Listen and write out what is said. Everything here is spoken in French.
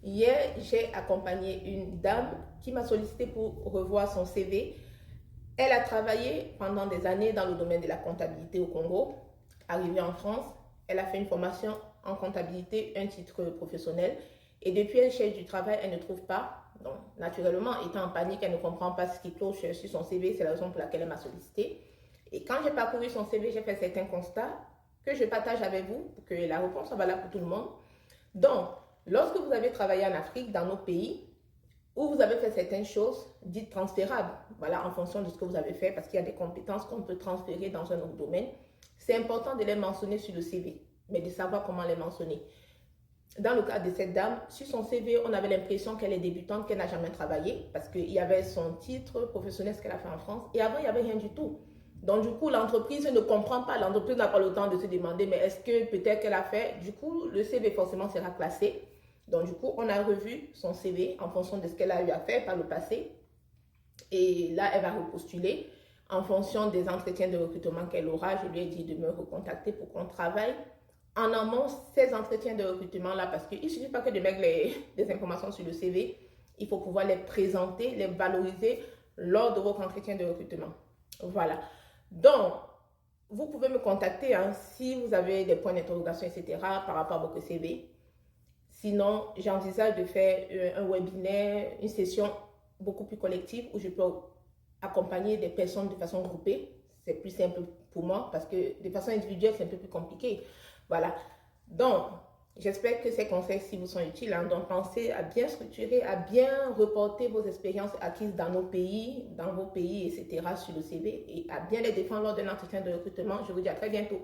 Hier, j'ai accompagné une dame qui m'a sollicité pour revoir son CV. Elle a travaillé pendant des années dans le domaine de la comptabilité au Congo. Arrivée en France, elle a fait une formation en comptabilité, un titre professionnel. Et depuis, elle cherche du travail, elle ne trouve pas. Donc, naturellement, étant en panique, elle ne comprend pas ce qui cloche sur son CV. C'est la raison pour laquelle elle m'a sollicité. Et quand j'ai parcouru son CV, j'ai fait certains constats que je partage avec vous pour que la réponse soit valable pour tout le monde. Donc, lorsque vous avez travaillé en Afrique, dans nos pays, où vous avez fait certaines choses dites transférables, voilà, en fonction de ce que vous avez fait, parce qu'il y a des compétences qu'on peut transférer dans un autre domaine, c'est important de les mentionner sur le CV, mais de savoir comment les mentionner. Dans le cas de cette dame, sur son CV, on avait l'impression qu'elle est débutante, qu'elle n'a jamais travaillé, parce qu'il y avait son titre professionnel, ce qu'elle a fait en France, et avant, il n'y avait rien du tout. Donc, du coup, l'entreprise ne comprend pas, l'entreprise n'a pas le temps de se demander, mais est-ce que peut-être qu'elle a fait, du coup, le CV forcément sera classé. Donc, du coup, on a revu son CV en fonction de ce qu'elle a eu à faire par le passé. Et là, elle va repostuler en fonction des entretiens de recrutement qu'elle aura. Je lui ai dit de me recontacter pour qu'on travaille en amont ces entretiens de recrutement-là, parce qu'il ne suffit pas que de mettre des informations sur le CV, il faut pouvoir les présenter, les valoriser lors de votre entretien de recrutement. Voilà. Donc, vous pouvez me contacter si vous avez des points d'interrogation, etc. par rapport à votre CV. Sinon, j'envisage de faire un webinaire, une session beaucoup plus collective où je peux accompagner des personnes de façon groupée. C'est plus simple pour moi parce que de façon individuelle, c'est un peu plus compliqué. Voilà. Donc, j'espère que ces conseils-ci vous sont utiles. Donc, pensez à bien structurer, à bien reporter vos expériences acquises dans nos pays, dans vos pays, etc. sur le CV et à bien les défendre lors d'un entretien de recrutement. Je vous dis à très bientôt.